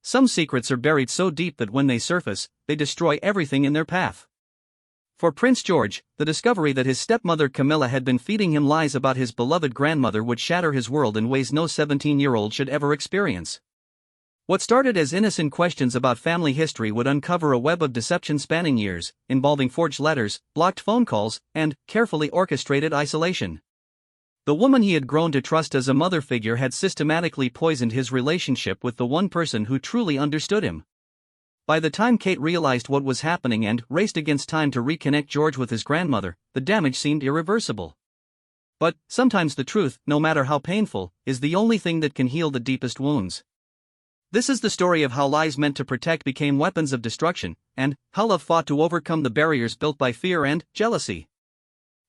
some secrets are buried so deep that when they surface, they destroy everything in their path. For Prince George, the discovery that his stepmother Camilla had been feeding him lies about his beloved grandmother would shatter his world in ways no 17-year-old should ever experience. What started as innocent questions about family history would uncover a web of deception spanning years, involving forged letters, blocked phone calls, and carefully orchestrated isolation. The woman he had grown to trust as a mother figure had systematically poisoned his relationship with the one person who truly understood him. By the time Kate realized what was happening and raced against time to reconnect George with his grandmother, the damage seemed irreversible. But sometimes the truth, no matter how painful, is the only thing that can heal the deepest wounds. This is the story of how lies meant to protect became weapons of destruction, and how love fought to overcome the barriers built by fear and jealousy.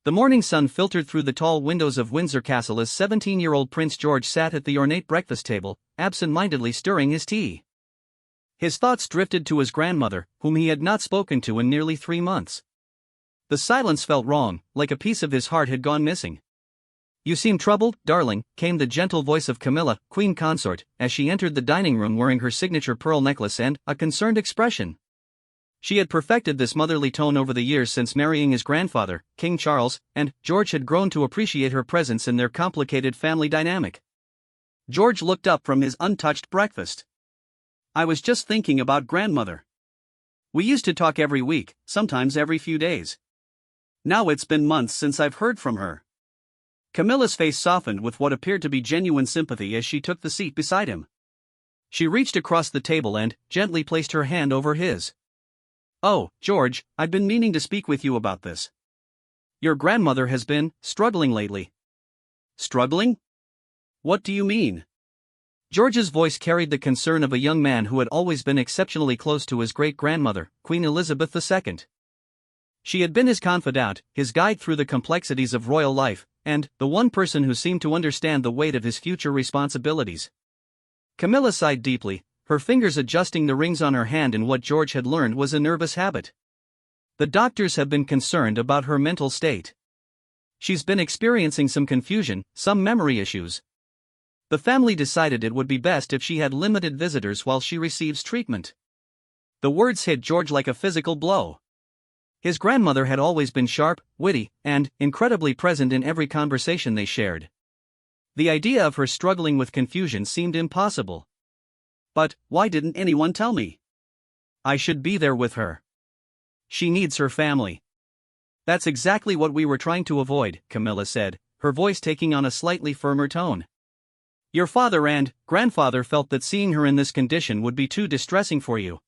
The morning sun filtered through the tall windows of Windsor Castle as 17-year-old Prince George sat at the ornate breakfast table, absent-mindedly stirring his tea. His thoughts drifted to his grandmother, whom he had not spoken to in nearly 3 months. The silence felt wrong, like a piece of his heart had gone missing. "You seem troubled, darling," came the gentle voice of Camilla, queen consort, as she entered the dining room wearing her signature pearl necklace and a concerned expression. She had perfected this motherly tone over the years since marrying his grandfather, King Charles, and George had grown to appreciate her presence in their complicated family dynamic. George looked up from his untouched breakfast. "I was just thinking about grandmother. We used to talk every week, sometimes every few days. Now it's been months since I've heard from her." Camilla's face softened with what appeared to be genuine sympathy as she took the seat beside him. She reached across the table and gently placed her hand over his. "Oh, George, I've been meaning to speak with you about this. Your grandmother has been struggling lately." "Struggling? What do you mean?" George's voice carried the concern of a young man who had always been exceptionally close to his great-grandmother, Queen Elizabeth II. She had been his confidant, his guide through the complexities of royal life, and the one person who seemed to understand the weight of his future responsibilities. Camilla sighed deeply, her fingers adjusting the rings on her hand in what George had learned was a nervous habit. "The doctors have been concerned about her mental state. She's been experiencing some confusion, some memory issues. The family decided it would be best if she had limited visitors while she receives treatment." The words hit George like a physical blow. His grandmother had always been sharp, witty, and incredibly present in every conversation they shared. The idea of her struggling with confusion seemed impossible. "But why didn't anyone tell me? I should be there with her. She needs her family." "That's exactly what we were trying to avoid," Camilla said, her voice taking on a slightly firmer tone. "Your father and grandfather felt that seeing her in this condition would be too distressing for you.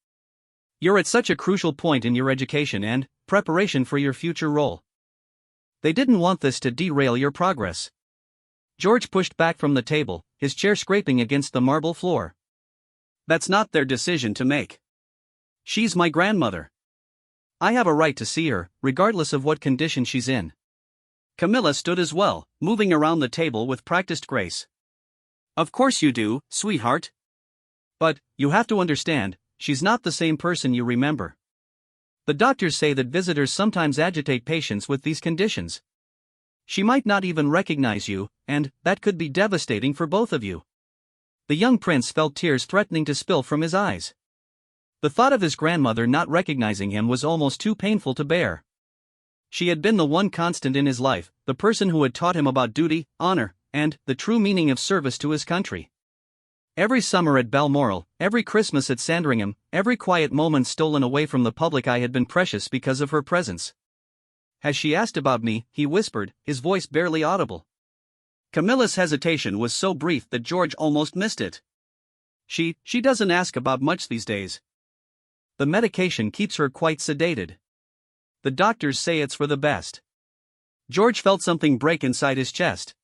You're at such a crucial point in your education and preparation for your future role. They didn't want this to derail your progress." George pushed back from the table, his chair scraping against the marble floor. "That's not their decision to make. She's my grandmother. I have a right to see her, regardless of what condition she's in." Camilla stood as well, moving around the table with practiced grace. "Of course you do, sweetheart. But you have to understand, she's not the same person you remember. The doctors say that visitors sometimes agitate patients with these conditions. She might not even recognize you, and that could be devastating for both of you." The young prince felt tears threatening to spill from his eyes. The thought of his grandmother not recognizing him was almost too painful to bear. She had been the one constant in his life, the person who had taught him about duty, honor, and the true meaning of service to his country. Every summer at Balmoral, every Christmas at Sandringham, every quiet moment stolen away from the public eye had been precious because of her presence. "Has she asked about me?" he whispered, his voice barely audible. Camilla's hesitation was so brief that George almost missed it. She doesn't ask about much these days. The medication keeps her quite sedated. The doctors say it's for the best." George felt something break inside his chest.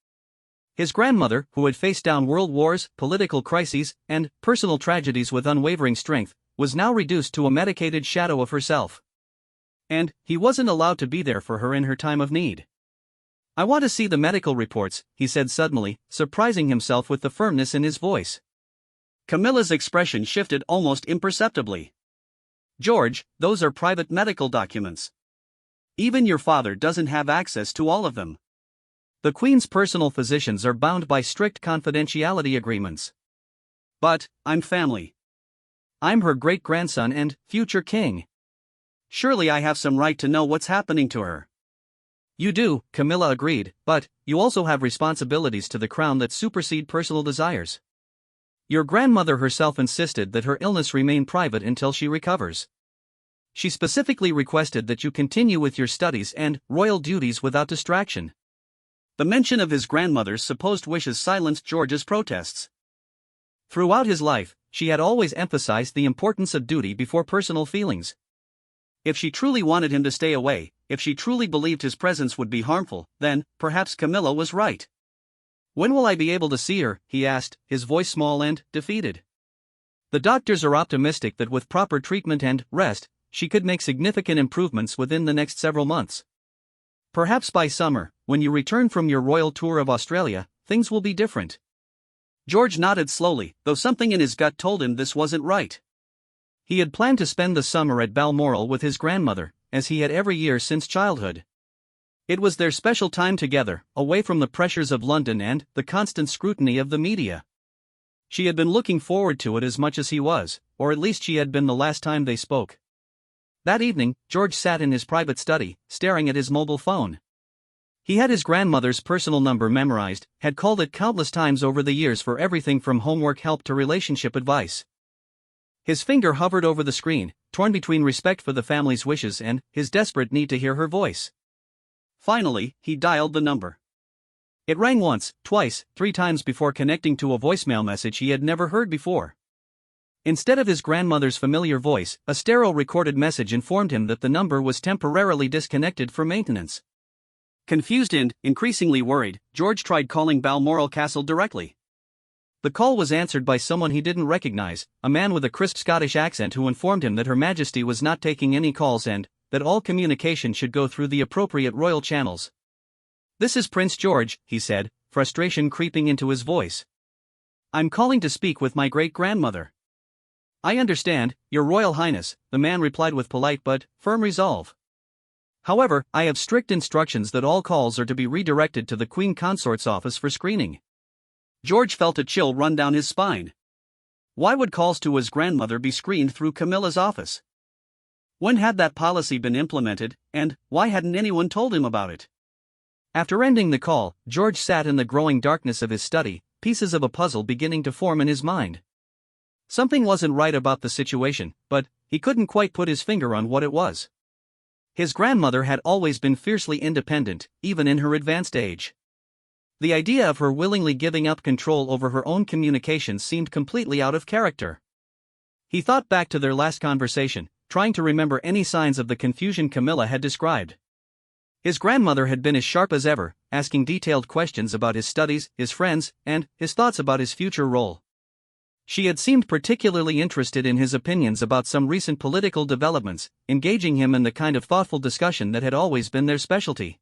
His grandmother, who had faced down world wars, political crises, and personal tragedies with unwavering strength, was now reduced to a medicated shadow of herself. And he wasn't allowed to be there for her in her time of need. "I want to see the medical reports," he said suddenly, surprising himself with the firmness in his voice. Camilla's expression shifted almost imperceptibly. "George, those are private medical documents. Even your father doesn't have access to all of them. The Queen's personal physicians are bound by strict confidentiality agreements." "But I'm family. I'm her great-grandson and future king. Surely I have some right to know what's happening to her. You do, Camilla agreed, but you also have responsibilities to the crown that supersede personal desires. Your grandmother herself insisted that her illness remain private until she recovers. She specifically requested that you continue with your studies and royal duties without distraction. The mention of his grandmother's supposed wishes silenced George's protests. Throughout his life, she had always emphasized the importance of duty before personal feelings. If she truly wanted him to stay away, if she truly believed his presence would be harmful, then perhaps Camilla was right. When will I be able to see her? He asked, his voice small and defeated. The doctors are optimistic that with proper treatment and rest, she could make significant improvements within the next several months. Perhaps by summer, when you return from your royal tour of Australia, things will be different. George nodded slowly, though something in his gut told him this wasn't right. He had planned to spend the summer at Balmoral with his grandmother, as he had every year since childhood. It was their special time together, away from the pressures of London and the constant scrutiny of the media. She had been looking forward to it as much as he was, or at least she had been the last time they spoke. That evening, George sat in his private study, staring at his mobile phone. He had his grandmother's personal number memorized, had called it countless times over the years for everything from homework help to relationship advice. His finger hovered over the screen, torn between respect for the family's wishes and his desperate need to hear her voice. Finally, he dialed the number. It rang once, twice, 3 times before connecting to a voicemail message he had never heard before. Instead of his grandmother's familiar voice, a stereo-recorded message informed him that the number was temporarily disconnected for maintenance. Confused and increasingly worried, George tried calling Balmoral Castle directly. The call was answered by someone he didn't recognize, a man with a crisp Scottish accent who informed him that Her Majesty was not taking any calls and that all communication should go through the appropriate royal channels. "This is Prince George," he said, frustration creeping into his voice. "I'm calling to speak with my great-grandmother." "I understand, Your Royal Highness," the man replied with polite but firm resolve. "However, I have strict instructions that all calls are to be redirected to the Queen Consort's office for screening." George felt a chill run down his spine. Why would calls to his grandmother be screened through Camilla's office? When had that policy been implemented, and why hadn't anyone told him about it? After ending the call, George sat in the growing darkness of his study, pieces of a puzzle beginning to form in his mind. Something wasn't right about the situation, but he couldn't quite put his finger on what it was. His grandmother had always been fiercely independent, even in her advanced age. The idea of her willingly giving up control over her own communications seemed completely out of character. He thought back to their last conversation, trying to remember any signs of the confusion Camilla had described. His grandmother had been as sharp as ever, asking detailed questions about his studies, his friends, and his thoughts about his future role. She had seemed particularly interested in his opinions about some recent political developments, engaging him in the kind of thoughtful discussion that had always been their specialty.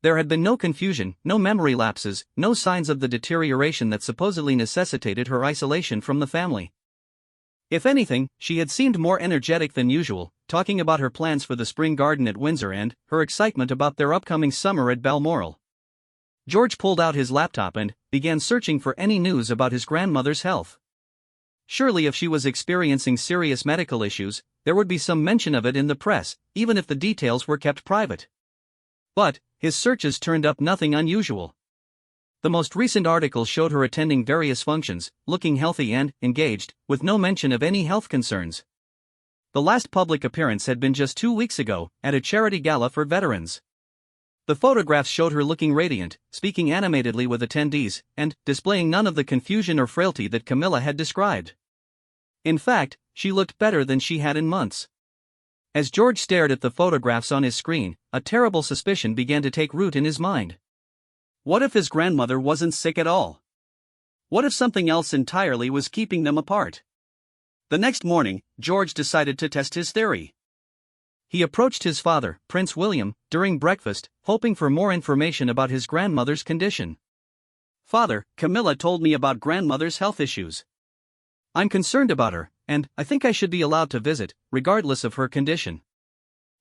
There had been no confusion, no memory lapses, no signs of the deterioration that supposedly necessitated her isolation from the family. If anything, she had seemed more energetic than usual, talking about her plans for the spring garden at Windsor and her excitement about their upcoming summer at Balmoral. George pulled out his laptop and began searching for any news about his grandmother's health. Surely if she was experiencing serious medical issues, there would be some mention of it in the press, even if the details were kept private. But his searches turned up nothing unusual. The most recent article showed her attending various functions, looking healthy and engaged, with no mention of any health concerns. The last public appearance had been just 2 weeks ago, at a charity gala for veterans. The photographs showed her looking radiant, speaking animatedly with attendees, and displaying none of the confusion or frailty that Camilla had described. In fact, she looked better than she had in months. As George stared at the photographs on his screen, a terrible suspicion began to take root in his mind. What if his grandmother wasn't sick at all? What if something else entirely was keeping them apart? The next morning, George decided to test his theory. He approached his father, Prince William, during breakfast, hoping for more information about his grandmother's condition. "Father, Camilla told me about grandmother's health issues. I'm concerned about her, and I think I should be allowed to visit, regardless of her condition."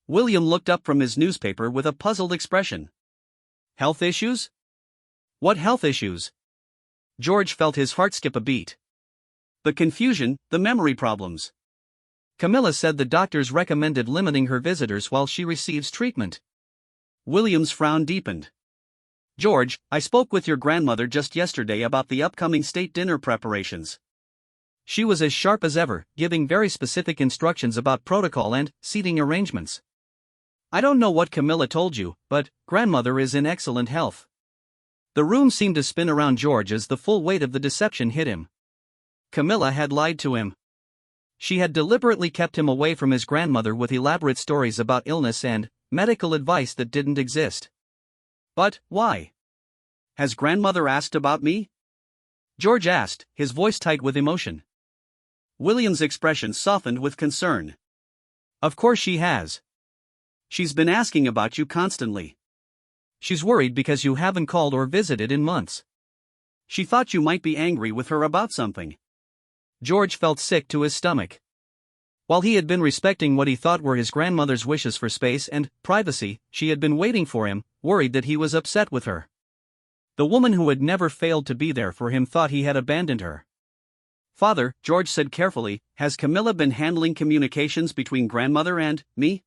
William looked up from his newspaper with a puzzled expression. "Health issues? What health issues?" George felt his heart skip a beat. The confusion, the memory problems. Camilla said the doctors recommended limiting her visitors while she receives treatment. William's frown deepened. George, I spoke with your grandmother just yesterday about the upcoming state dinner preparations. She was as sharp as ever, giving very specific instructions about protocol and seating arrangements. I don't know what Camilla told you, but grandmother is in excellent health. The room seemed to spin around George as the full weight of the deception hit him. Camilla had lied to him. She had deliberately kept him away from his grandmother with elaborate stories about illness and medical advice that didn't exist. But why? Has grandmother asked about me? George asked, his voice tight with emotion. William's expression softened with concern. Of course she has. She's been asking about you constantly. She's worried because you haven't called or visited in months. She thought you might be angry with her about something. George felt sick to his stomach. While he had been respecting what he thought were his grandmother's wishes for space and privacy, she had been waiting for him, worried that he was upset with her. The woman who had never failed to be there for him thought he had abandoned her. Father, George said carefully, has Camilla been handling communications between grandmother and me?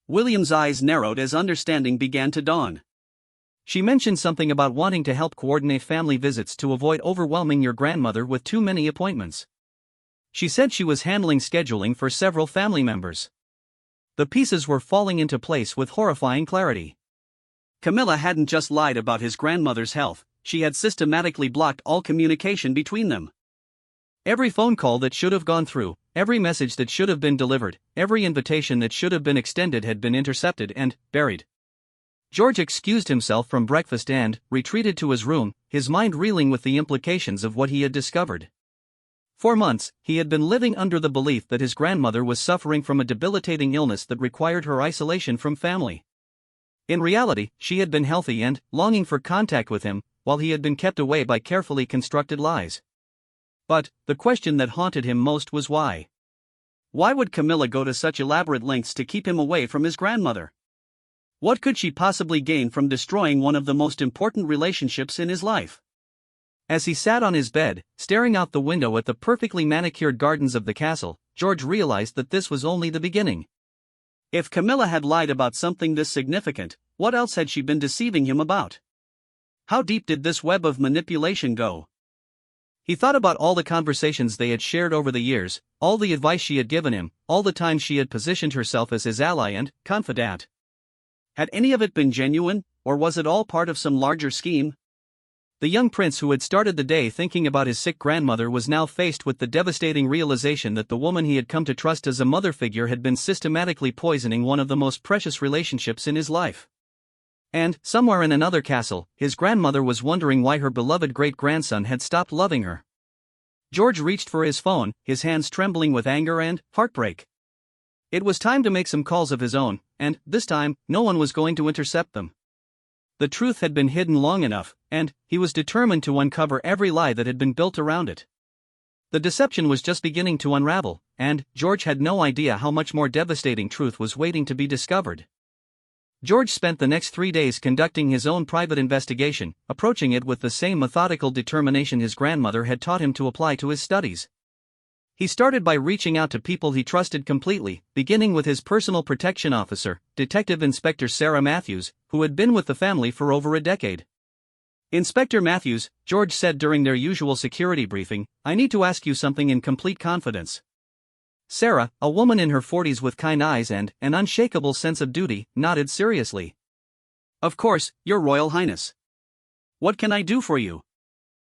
William's eyes narrowed as understanding began to dawn. She mentioned something about wanting to help coordinate family visits to avoid overwhelming your grandmother with too many appointments. She said she was handling scheduling for several family members. The pieces were falling into place with horrifying clarity. Camilla hadn't just lied about his grandmother's health, she had systematically blocked all communication between them. Every phone call that should have gone through, every message that should have been delivered, every invitation that should have been extended had been intercepted and buried. George excused himself from breakfast and retreated to his room, his mind reeling with the implications of what he had discovered. For months, he had been living under the belief that his grandmother was suffering from a debilitating illness that required her isolation from family. In reality, she had been healthy and longing for contact with him, while he had been kept away by carefully constructed lies. But the question that haunted him most was why. Why would Camilla go to such elaborate lengths to keep him away from his grandmother? What could she possibly gain from destroying one of the most important relationships in his life? As he sat on his bed, staring out the window at the perfectly manicured gardens of the castle, George realized that this was only the beginning. If Camilla had lied about something this significant, what else had she been deceiving him about? How deep did this web of manipulation go? He thought about all the conversations they had shared over the years, all the advice she had given him, all the time she had positioned herself as his ally and confidant. Had any of it been genuine, or was it all part of some larger scheme? The young prince who had started the day thinking about his sick grandmother was now faced with the devastating realization that the woman he had come to trust as a mother figure had been systematically poisoning one of the most precious relationships in his life. And, somewhere in another castle, his grandmother was wondering why her beloved great-grandson had stopped loving her. George reached for his phone, his hands trembling with anger and heartbreak. It was time to make some calls of his own, and, this time, no one was going to intercept them. The truth had been hidden long enough, and he was determined to uncover every lie that had been built around it. The deception was just beginning to unravel, and George had no idea how much more devastating truth was waiting to be discovered. George spent the next 3 days conducting his own private investigation, approaching it with the same methodical determination his grandmother had taught him to apply to his studies. He started by reaching out to people he trusted completely, beginning with his personal protection officer, Detective Inspector Sarah Matthews, who had been with the family for over a decade. "Inspector Matthews," George said during their usual security briefing, "I need to ask you something in complete confidence." Sarah, a woman in her 40s with kind eyes and an unshakable sense of duty, nodded seriously. "Of course, Your Royal Highness. What can I do for you?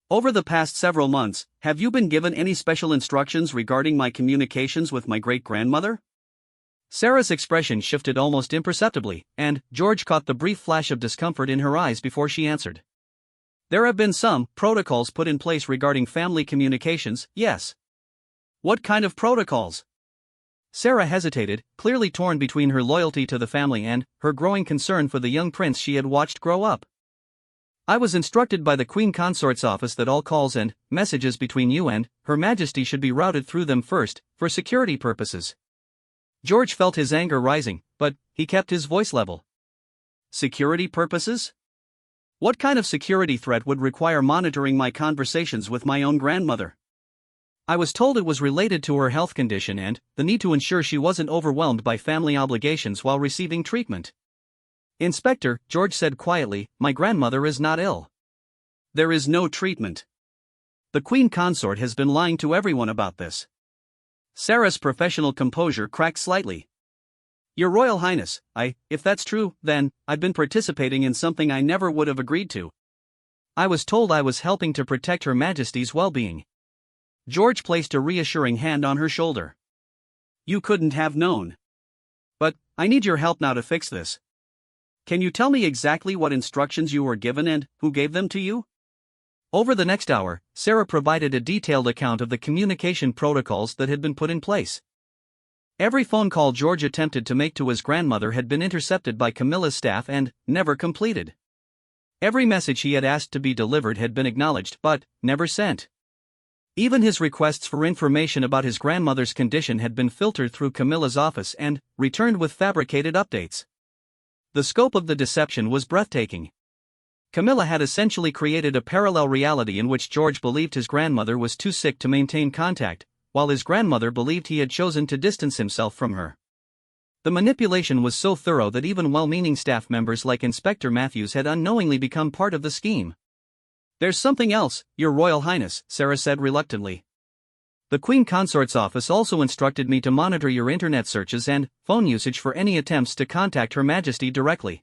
Over the past several months, have you been given any special instructions regarding my communications with my great-grandmother?" Sarah's expression shifted almost imperceptibly, and George caught the brief flash of discomfort in her eyes before she answered. "There have been some protocols put in place regarding family communications, yes." "What kind of protocols?" Sarah hesitated, clearly torn between her loyalty to the family and her growing concern for the young prince she had watched grow up. "I was instructed by the Queen Consort's office that all calls and messages between you and Her Majesty should be routed through them first, for security purposes." George felt his anger rising, but he kept his voice level. "Security purposes? What kind of security threat would require monitoring my conversations with my own grandmother?" I was told it was related to her health condition and the need to ensure she wasn't overwhelmed by family obligations while receiving treatment. Inspector, George said quietly, my grandmother is not ill. There is no treatment. The Queen Consort has been lying to everyone about this. Sarah's professional composure cracked slightly. Your Royal Highness, if that's true, then, I've been participating in something I never would have agreed to. I was told I was helping to protect Her Majesty's well-being. George placed a reassuring hand on her shoulder. You couldn't have known. But, I need your help now to fix this. Can you tell me exactly what instructions you were given and who gave them to you? Over the next hour, Sarah provided a detailed account of the communication protocols that had been put in place. Every phone call George attempted to make to his grandmother had been intercepted by Camilla's staff and never completed. Every message he had asked to be delivered had been acknowledged but never sent. Even his requests for information about his grandmother's condition had been filtered through Camilla's office and returned with fabricated updates. The scope of the deception was breathtaking. Camilla had essentially created a parallel reality in which George believed his grandmother was too sick to maintain contact, while his grandmother believed he had chosen to distance himself from her. The manipulation was so thorough that even well-meaning staff members like Inspector Matthews had unknowingly become part of the scheme. There's something else, Your Royal Highness, Sarah said reluctantly. The Queen Consort's office also instructed me to monitor your internet searches and phone usage for any attempts to contact Her Majesty directly.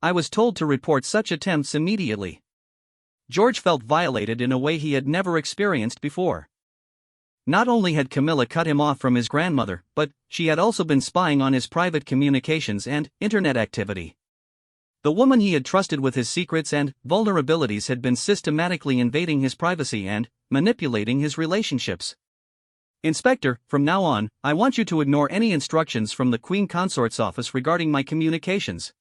I was told to report such attempts immediately. George felt violated in a way he had never experienced before. Not only had Camilla cut him off from his grandmother, but she had also been spying on his private communications and internet activity. The woman he had trusted with his secrets and vulnerabilities had been systematically invading his privacy and manipulating his relationships. Inspector, from now on, I want you to ignore any instructions from the Queen Consort's office regarding my communications.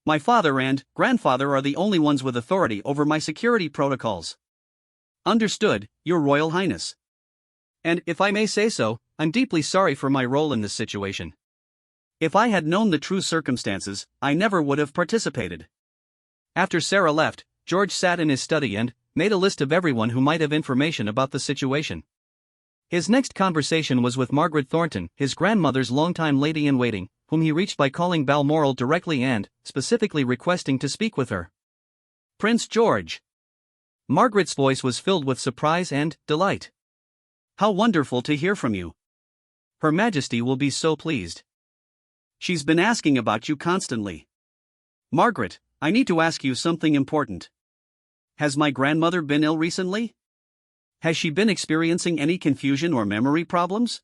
My father and grandfather are the only ones with authority over my security protocols. Understood, Your Royal Highness. And, if I may say so, I'm deeply sorry for my role in this situation. If I had known the true circumstances, I never would have participated. After Sarah left, George sat in his study and made a list of everyone who might have information about the situation. His next conversation was with Margaret Thornton, his grandmother's longtime lady-in-waiting, whom he reached by calling Balmoral directly and specifically requesting to speak with her. Prince George. Margaret's voice was filled with surprise and delight. How wonderful to hear from you. Her Majesty will be so pleased. She's been asking about you constantly. Margaret, I need to ask you something important. Has my grandmother been ill recently? Has she been experiencing any confusion or memory problems?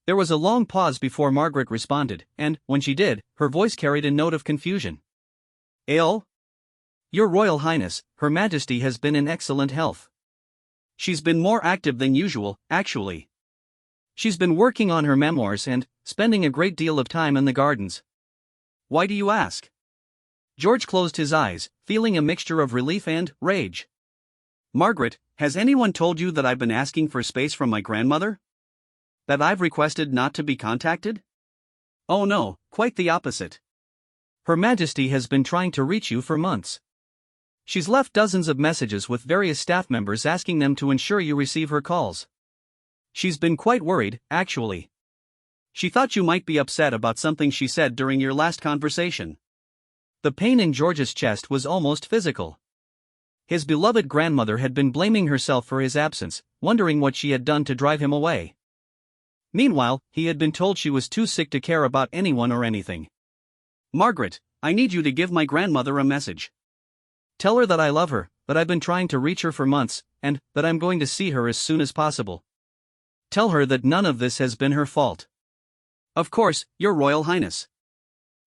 There was a long pause before Margaret responded, and, when she did, her voice carried a note of confusion. Ill? Your Royal Highness, Her Majesty has been in excellent health. She's been more active than usual, actually. She's been working on her memoirs and spending a great deal of time in the gardens. Why do you ask? George closed his eyes, feeling a mixture of relief and rage. Margaret, has anyone told you that I've been asking for space from my grandmother? That I've requested not to be contacted? Oh no, quite the opposite. Her Majesty has been trying to reach you for months. She's left dozens of messages with various staff members asking them to ensure you receive her calls. She's been quite worried, actually. She thought you might be upset about something she said during your last conversation. The pain in George's chest was almost physical. His beloved grandmother had been blaming herself for his absence, wondering what she had done to drive him away. Meanwhile, he had been told she was too sick to care about anyone or anything. Margaret, I need you to give my grandmother a message. Tell her that I love her, that I've been trying to reach her for months, and that I'm going to see her as soon as possible. Tell her that none of this has been her fault. Of course, Your Royal Highness.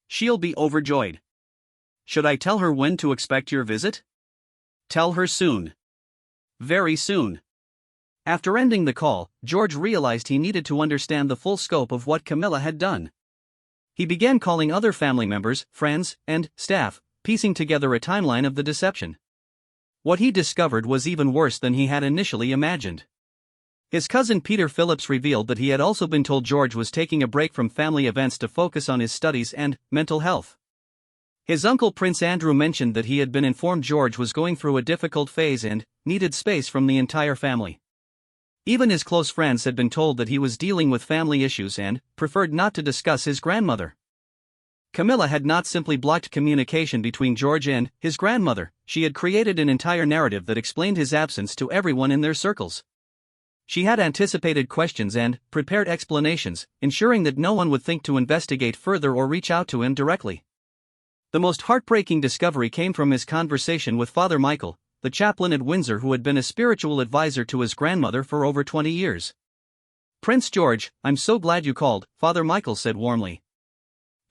She'll be overjoyed. Should I tell her when to expect your visit? Tell her soon. Very soon. After ending the call, George realized he needed to understand the full scope of what Camilla had done. He began calling other family members, friends, and staff, piecing together a timeline of the deception. What he discovered was even worse than he had initially imagined. His cousin Peter Phillips revealed that he had also been told George was taking a break from family events to focus on his studies and mental health. His uncle Prince Andrew mentioned that he had been informed George was going through a difficult phase and needed space from the entire family. Even his close friends had been told that he was dealing with family issues and preferred not to discuss his grandmother. Camilla had not simply blocked communication between George and his grandmother, she had created an entire narrative that explained his absence to everyone in their circles. She had anticipated questions and prepared explanations, ensuring that no one would think to investigate further or reach out to him directly. The most heartbreaking discovery came from his conversation with Father Michael, the chaplain at Windsor who had been a spiritual advisor to his grandmother for over 20 years. "Prince George, I'm so glad you called," Father Michael said warmly.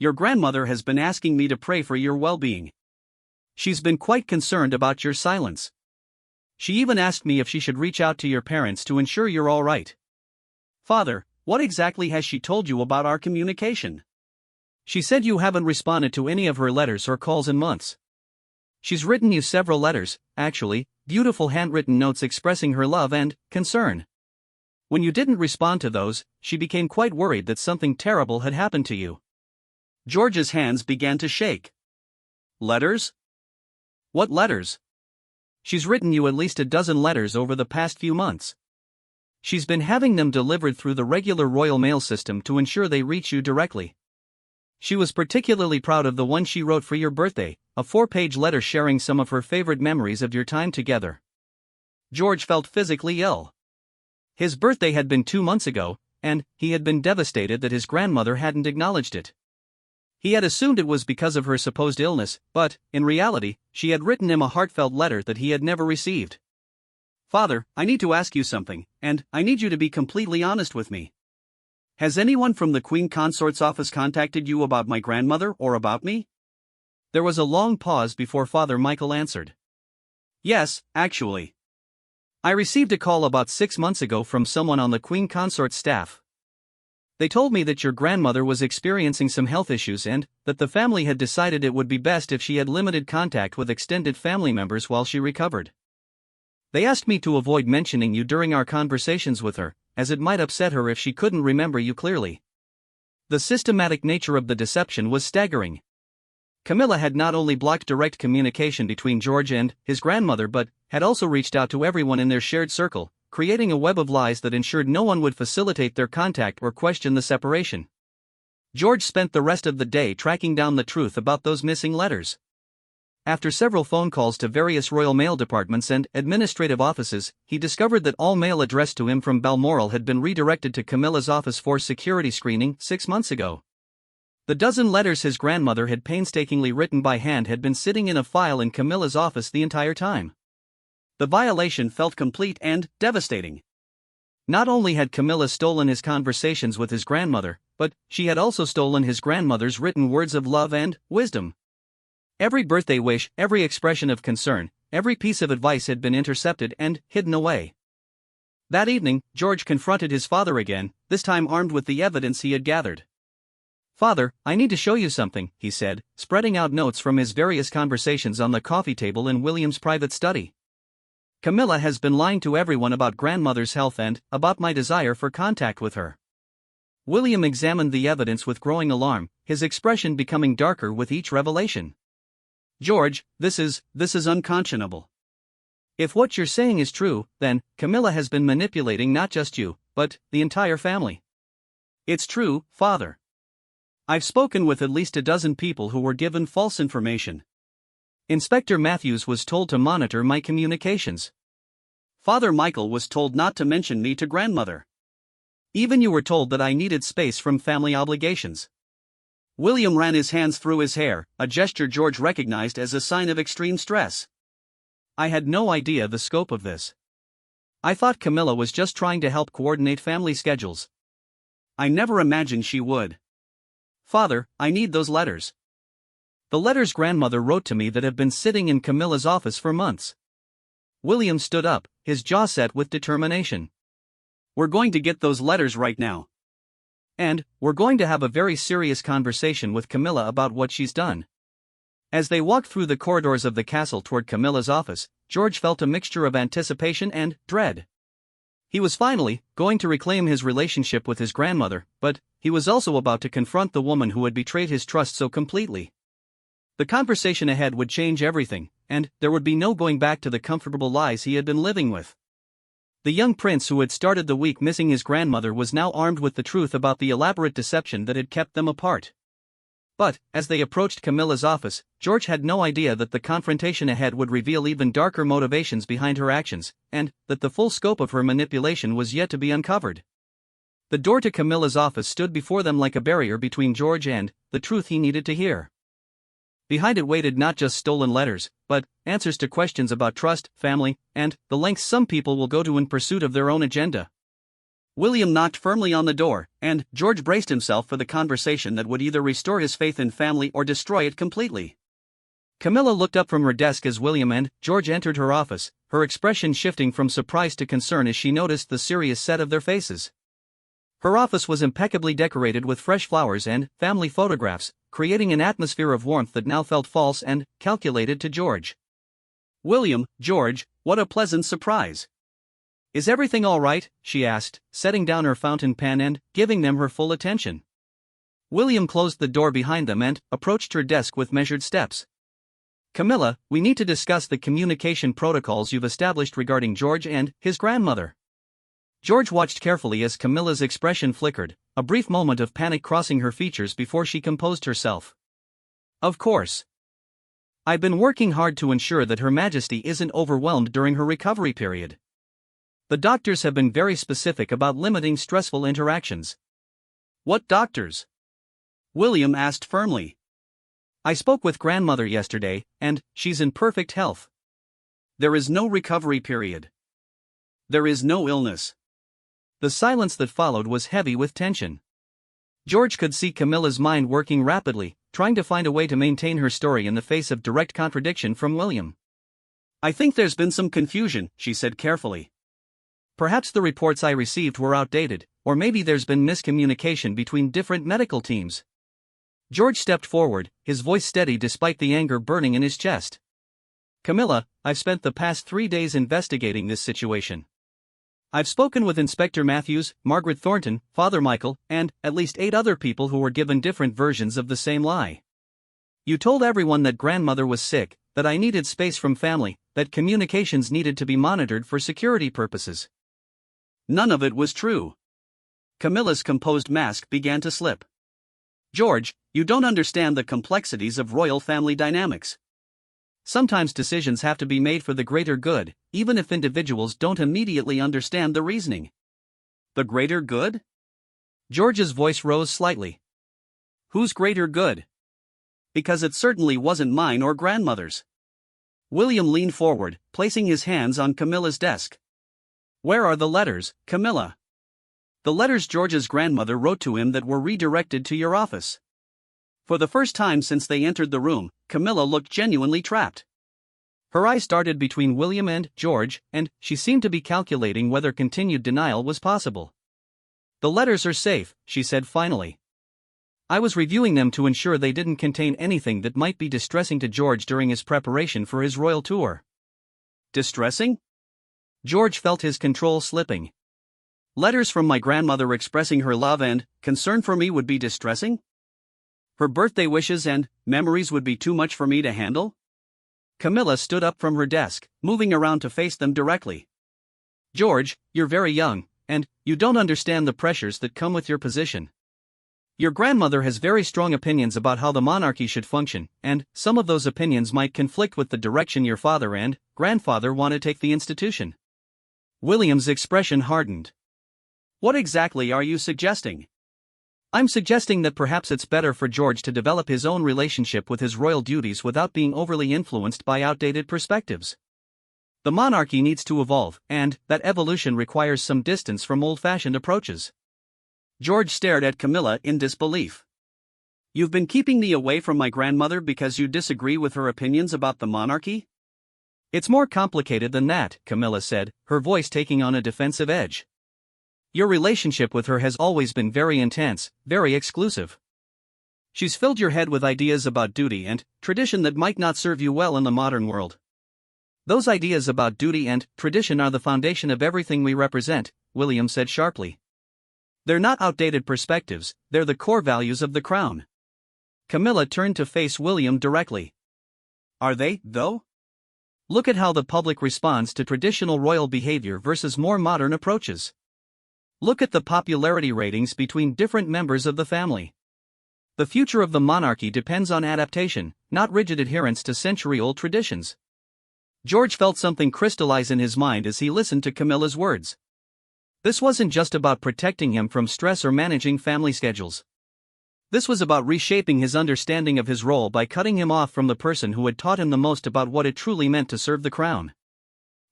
"Your grandmother has been asking me to pray for your well-being. She's been quite concerned about your silence. She even asked me if she should reach out to your parents to ensure you're all right." "Father, what exactly has she told you about our communication?" "She said you haven't responded to any of her letters or calls in months. She's written you several letters, actually, beautiful handwritten notes expressing her love and concern. When you didn't respond to those, she became quite worried that something terrible had happened to you." George's hands began to shake. "Letters? What letters?" "She's written you at least a dozen letters over the past few months. She's been having them delivered through the regular Royal Mail system to ensure they reach you directly. She was particularly proud of the one she wrote for your birthday, a 4-page letter sharing some of her favorite memories of your time together." George felt physically ill. His birthday had been 2 months ago, and he had been devastated that his grandmother hadn't acknowledged it. He had assumed it was because of her supposed illness, but, in reality, she had written him a heartfelt letter that he had never received. "Father, I need to ask you something, and I need you to be completely honest with me. Has anyone from the Queen Consort's office contacted you about my grandmother or about me?" There was a long pause before Father Michael answered. "Yes, actually. I received a call about 6 months ago from someone on the Queen Consort's staff. They told me that your grandmother was experiencing some health issues and that the family had decided it would be best if she had limited contact with extended family members while she recovered. They asked me to avoid mentioning you during our conversations with her, as it might upset her if she couldn't remember you clearly." The systematic nature of the deception was staggering. Camilla had not only blocked direct communication between George and his grandmother but had also reached out to everyone in their shared circle, creating a web of lies that ensured no one would facilitate their contact or question the separation. George spent the rest of the day tracking down the truth about those missing letters. After several phone calls to various Royal Mail departments and administrative offices, he discovered that all mail addressed to him from Balmoral had been redirected to Camilla's office for security screening 6 months ago. The dozen letters his grandmother had painstakingly written by hand had been sitting in a file in Camilla's office the entire time. The violation felt complete and devastating. Not only had Camilla stolen his conversations with his grandmother, but she had also stolen his grandmother's written words of love and wisdom. Every birthday wish, every expression of concern, every piece of advice had been intercepted and hidden away. That evening, George confronted his father again, this time armed with the evidence he had gathered. "Father, I need to show you something," he said, spreading out notes from his various conversations on the coffee table in William's private study. "Camilla has been lying to everyone about grandmother's health and about my desire for contact with her." William examined the evidence with growing alarm, his expression becoming darker with each revelation. "George, this is unconscionable. If what you're saying is true, then Camilla has been manipulating not just you, but the entire family." "It's true, Father. I've spoken with at least a dozen people who were given false information. Inspector Matthews was told to monitor my communications. Father Michael was told not to mention me to grandmother. Even you were told that I needed space from family obligations." William ran his hands through his hair, a gesture George recognized as a sign of extreme stress. "I had no idea the scope of this. I thought Camilla was just trying to help coordinate family schedules. I never imagined she would. Father, I need those letters. The letters grandmother wrote to me that have been sitting in Camilla's office for months." William stood up, his jaw set with determination. "We're going to get those letters right now. And we're going to have a very serious conversation with Camilla about what she's done." As they walked through the corridors of the castle toward Camilla's office, George felt a mixture of anticipation and dread. He was finally going to reclaim his relationship with his grandmother, but he was also about to confront the woman who had betrayed his trust so completely. The conversation ahead would change everything, and there would be no going back to the comfortable lies he had been living with. The young prince who had started the week missing his grandmother was now armed with the truth about the elaborate deception that had kept them apart. But, as they approached Camilla's office, George had no idea that the confrontation ahead would reveal even darker motivations behind her actions, and that the full scope of her manipulation was yet to be uncovered. The door to Camilla's office stood before them like a barrier between George and the truth he needed to hear. Behind it waited not just stolen letters, but answers to questions about trust, family, and the lengths some people will go to in pursuit of their own agenda. William knocked firmly on the door, and George braced himself for the conversation that would either restore his faith in family or destroy it completely. Camilla looked up from her desk as William and George entered her office, her expression shifting from surprise to concern as she noticed the serious set of their faces. Her office was impeccably decorated with fresh flowers and family photographs, creating an atmosphere of warmth that now felt false and calculated to George. "William, George, what a pleasant surprise. Is everything all right?" she asked, setting down her fountain pen and giving them her full attention. William closed the door behind them and approached her desk with measured steps. "Camilla, we need to discuss the communication protocols you've established regarding George and his grandmother." George watched carefully as Camilla's expression flickered, a brief moment of panic crossing her features before she composed herself. "Of course. I've been working hard to ensure that Her Majesty isn't overwhelmed during her recovery period. The doctors have been very specific about limiting stressful interactions." "What doctors?" William asked firmly. "I spoke with grandmother yesterday, and she's in perfect health. There is no recovery period. There is no illness." The silence that followed was heavy with tension. George could see Camilla's mind working rapidly, trying to find a way to maintain her story in the face of direct contradiction from William. "I think there's been some confusion," she said carefully. "Perhaps the reports I received were outdated, or maybe there's been miscommunication between different medical teams." George stepped forward, his voice steady despite the anger burning in his chest. "Camilla, I've spent the past 3 days investigating this situation. I've spoken with Inspector Matthews, Margaret Thornton, Father Michael, and at least 8 other people who were given different versions of the same lie. You told everyone that grandmother was sick, that I needed space from family, that communications needed to be monitored for security purposes. None of it was true." Camilla's composed mask began to slip. "George, you don't understand the complexities of royal family dynamics. Sometimes decisions have to be made for the greater good, even if individuals don't immediately understand the reasoning." "The greater good?" George's voice rose slightly. "Whose greater good? Because it certainly wasn't mine or grandmother's." William leaned forward, placing his hands on Camilla's desk. "Where are the letters, Camilla? The letters George's grandmother wrote to him that were redirected to your office." For the first time since they entered the room, Camilla looked genuinely trapped. Her eyes darted between William and George, and she seemed to be calculating whether continued denial was possible. "The letters are safe," she said finally. "I was reviewing them to ensure they didn't contain anything that might be distressing to George during his preparation for his royal tour." "Distressing?" George felt his control slipping. "Letters from my grandmother expressing her love and concern for me would be distressing? Her birthday wishes and memories would be too much for me to handle?" Camilla stood up from her desk, moving around to face them directly. "George, you're very young, and you don't understand the pressures that come with your position. Your grandmother has very strong opinions about how the monarchy should function, and some of those opinions might conflict with the direction your father and grandfather want to take the institution." William's expression hardened. "What exactly are you suggesting?" "I'm suggesting that perhaps it's better for George to develop his own relationship with his royal duties without being overly influenced by outdated perspectives. The monarchy needs to evolve, and that evolution requires some distance from old-fashioned approaches." George stared at Camilla in disbelief. "You've been keeping me away from my grandmother because you disagree with her opinions about the monarchy?" "It's more complicated than that," Camilla said, her voice taking on a defensive edge. "Your relationship with her has always been very intense, very exclusive. She's filled your head with ideas about duty and tradition that might not serve you well in the modern world. Those ideas about duty and tradition are the foundation of everything we represent," William said sharply. "They're not outdated perspectives, they're the core values of the crown." Camilla turned to face William directly. "Are they, though?" Look at how the public responds to traditional royal behavior versus more modern approaches. Look at the popularity ratings between different members of the family. The future of the monarchy depends on adaptation, not rigid adherence to century-old traditions. George felt something crystallize in his mind as he listened to Camilla's words. This wasn't just about protecting him from stress or managing family schedules. This was about reshaping his understanding of his role by cutting him off from the person who had taught him the most about what it truly meant to serve the crown.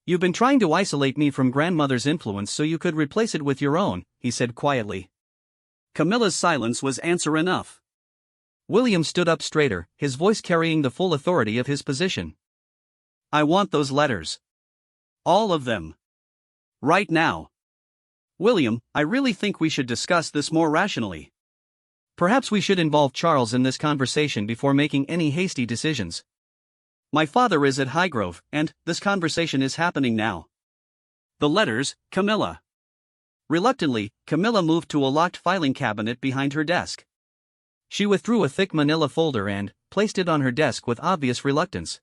"You've been trying to isolate me from grandmother's influence so you could replace it with your own," he said quietly. Camilla's silence was answer enough. William stood up straighter, his voice carrying the full authority of his position. "I want those letters. All of them. Right now. William, I really think we should discuss this more rationally. Perhaps we should involve Charles in this conversation before making any hasty decisions. My father is at Highgrove, and this conversation is happening now." "The letters, Camilla." Reluctantly, Camilla moved to a locked filing cabinet behind her desk. She withdrew a thick manila folder and placed it on her desk with obvious reluctance.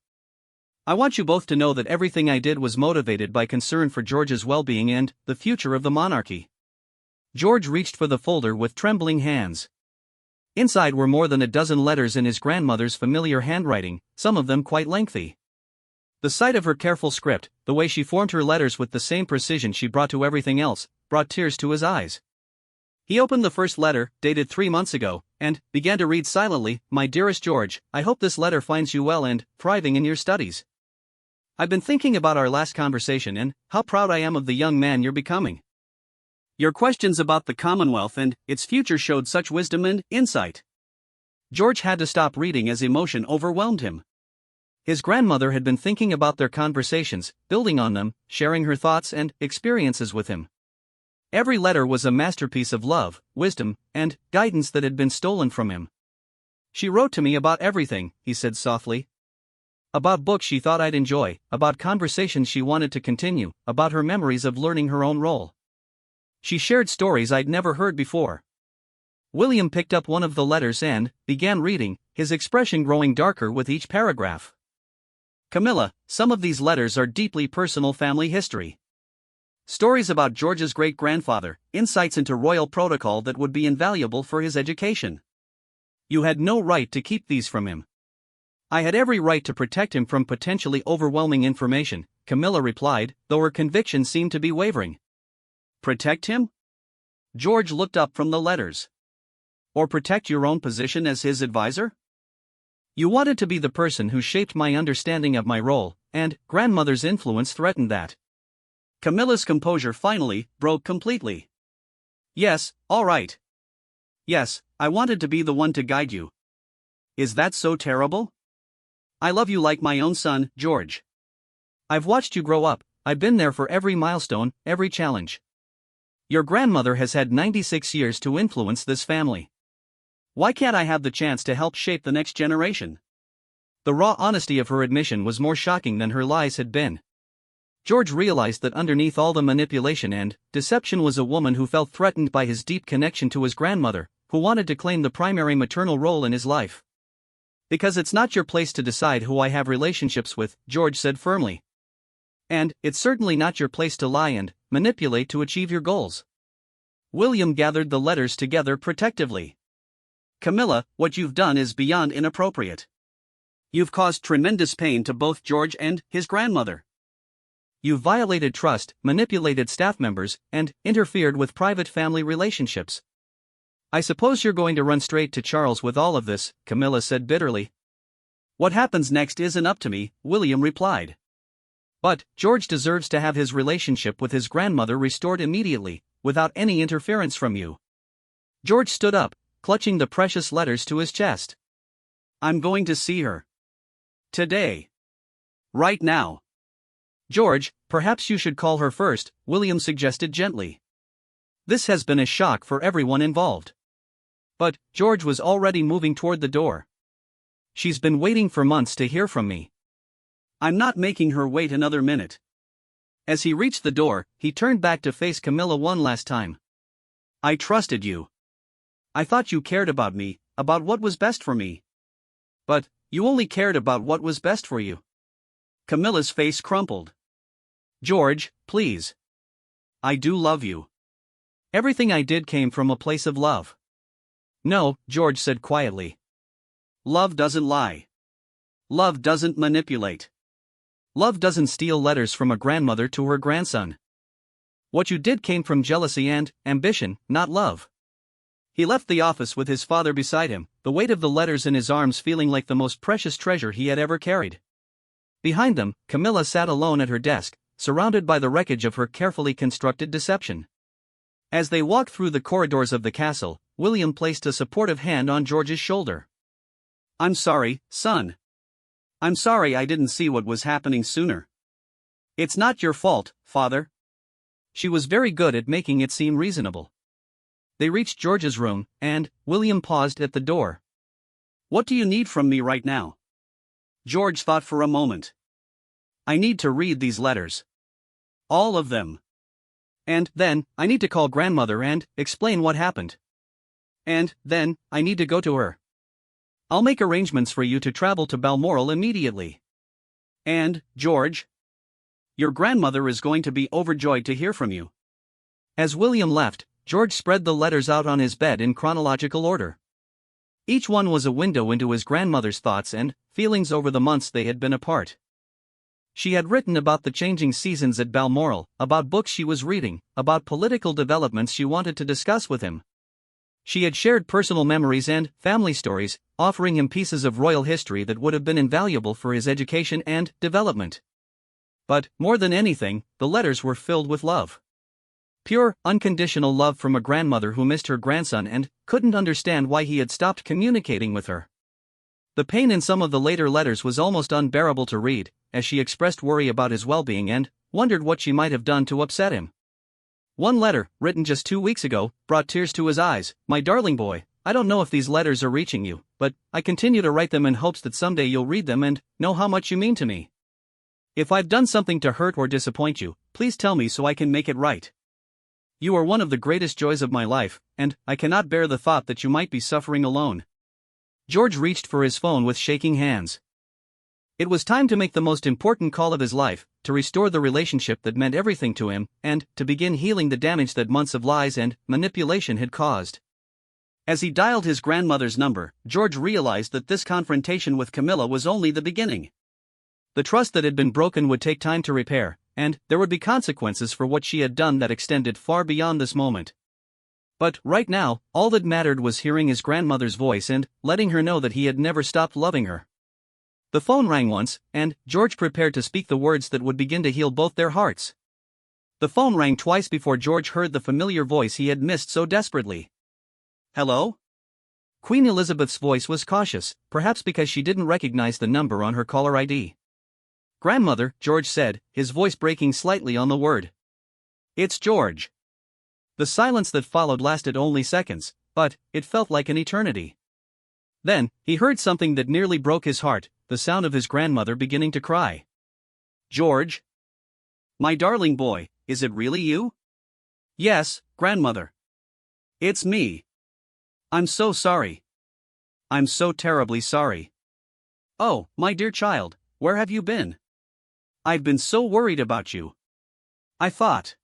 "I want you both to know that everything I did was motivated by concern for George's well-being and the future of the monarchy." George reached for the folder with trembling hands. Inside were more than a dozen letters in his grandmother's familiar handwriting, some of them quite lengthy. The sight of her careful script, the way she formed her letters with the same precision she brought to everything else, brought tears to his eyes. He opened the first letter, dated 3 months ago, and began to read silently. "My dearest George, I hope this letter finds you well and thriving in your studies. I've been thinking about our last conversation and how proud I am of the young man you're becoming. Your questions about the Commonwealth and its future showed such wisdom and insight." George had to stop reading as emotion overwhelmed him. His grandmother had been thinking about their conversations, building on them, sharing her thoughts and experiences with him. Every letter was a masterpiece of love, wisdom, and guidance that had been stolen from him. "She wrote to me about everything," he said softly. "About books she thought I'd enjoy, about conversations she wanted to continue, about her memories of learning her own role. She shared stories I'd never heard before." William picked up one of the letters and began reading, his expression growing darker with each paragraph. "Camilla, some of these letters are deeply personal family history. Stories about George's great-grandfather, insights into royal protocol that would be invaluable for his education. You had no right to keep these from him." "I had every right to protect him from potentially overwhelming information," Camilla replied, though her conviction seemed to be wavering. "Protect him?" George looked up from the letters. "Or protect your own position as his advisor? You wanted to be the person who shaped my understanding of my role, and grandmother's influence threatened that." Camilla's composure finally broke completely. "Yes, all right. Yes, I wanted to be the one to guide you. Is that so terrible? I love you like my own son, George. I've watched you grow up, I've been there for every milestone, every challenge. Your grandmother has had 96 years to influence this family. Why can't I have the chance to help shape the next generation?" The raw honesty of her admission was more shocking than her lies had been. George realized that underneath all the manipulation and deception was a woman who felt threatened by his deep connection to his grandmother, who wanted to claim the primary maternal role in his life. "Because it's not your place to decide who I have relationships with," George said firmly. "And it's certainly not your place to lie and manipulate to achieve your goals." William gathered the letters together protectively. "Camilla, what you've done is beyond inappropriate. You've caused tremendous pain to both George and his grandmother. You've violated trust, manipulated staff members, and interfered with private family relationships. I suppose you're going to run straight to Charles with all of this," Camilla said bitterly. "What happens next isn't up to me," William replied. "But George deserves to have his relationship with his grandmother restored immediately, without any interference from you." George stood up, clutching the precious letters to his chest. "I'm going to see her. Today. Right now." "George, perhaps you should call her first," William suggested gently. "This has been a shock for everyone involved." But George was already moving toward the door. "She's been waiting for months to hear from me. I'm not making her wait another minute." As he reached the door, he turned back to face Camilla one last time. "I trusted you. I thought you cared about me, about what was best for me. But you only cared about what was best for you." Camilla's face crumpled. George, please. I do love you. Everything I did came from a place of love. No, George said quietly. Love doesn't lie. Love doesn't manipulate. Love doesn't steal letters from a grandmother to her grandson. What you did came from jealousy and ambition, not love. He left the office with his father beside him, the weight of the letters in his arms feeling like the most precious treasure he had ever carried. Behind them, Camilla sat alone at her desk, surrounded by the wreckage of her carefully constructed deception. As they walked through the corridors of the castle, William placed a supportive hand on George's shoulder. I'm sorry, son. I'm sorry I didn't see what was happening sooner. It's not your fault, father. She was very good at making it seem reasonable. They reached George's room, and William paused at the door. What do you need from me right now? George thought for a moment. I need to read these letters. All of them. And then, I need to call grandmother and explain what happened. And then, I need to go to her. I'll make arrangements for you to travel to Balmoral immediately. And, George, your grandmother is going to be overjoyed to hear from you. As William left, George spread the letters out on his bed in chronological order. Each one was a window into his grandmother's thoughts and feelings over the months they had been apart. She had written about the changing seasons at Balmoral, about books she was reading, about political developments she wanted to discuss with him. She had shared personal memories and family stories, offering him pieces of royal history that would have been invaluable for his education and development. But, more than anything, the letters were filled with love. Pure, unconditional love from a grandmother who missed her grandson and couldn't understand why he had stopped communicating with her. The pain in some of the later letters was almost unbearable to read, as she expressed worry about his well-being and wondered what she might have done to upset him. One letter, written just 2 weeks ago, brought tears to his eyes. My darling boy, I don't know if these letters are reaching you, but I continue to write them in hopes that someday you'll read them and know how much you mean to me. If I've done something to hurt or disappoint you, please tell me so I can make it right. You are one of the greatest joys of my life, and I cannot bear the thought that you might be suffering alone. George reached for his phone with shaking hands. It was time to make the most important call of his life, to restore the relationship that meant everything to him, and to begin healing the damage that months of lies and manipulation had caused. As he dialed his grandmother's number, George realized that this confrontation with Camilla was only the beginning. The trust that had been broken would take time to repair, and there would be consequences for what she had done that extended far beyond this moment. But right now, all that mattered was hearing his grandmother's voice and letting her know that he had never stopped loving her. The phone rang once, and George prepared to speak the words that would begin to heal both their hearts. The phone rang twice before George heard the familiar voice he had missed so desperately. Hello? Queen Elizabeth's voice was cautious, perhaps because she didn't recognize the number on her caller ID. Grandmother, George said, his voice breaking slightly on the word. It's George. The silence that followed lasted only seconds, but it felt like an eternity. Then, he heard something that nearly broke his heart, the sound of his grandmother beginning to cry. George? My darling boy, is it really you? Yes, grandmother. It's me. I'm so sorry. I'm so terribly sorry. Oh, my dear child, where have you been? I've been so worried about you. I thought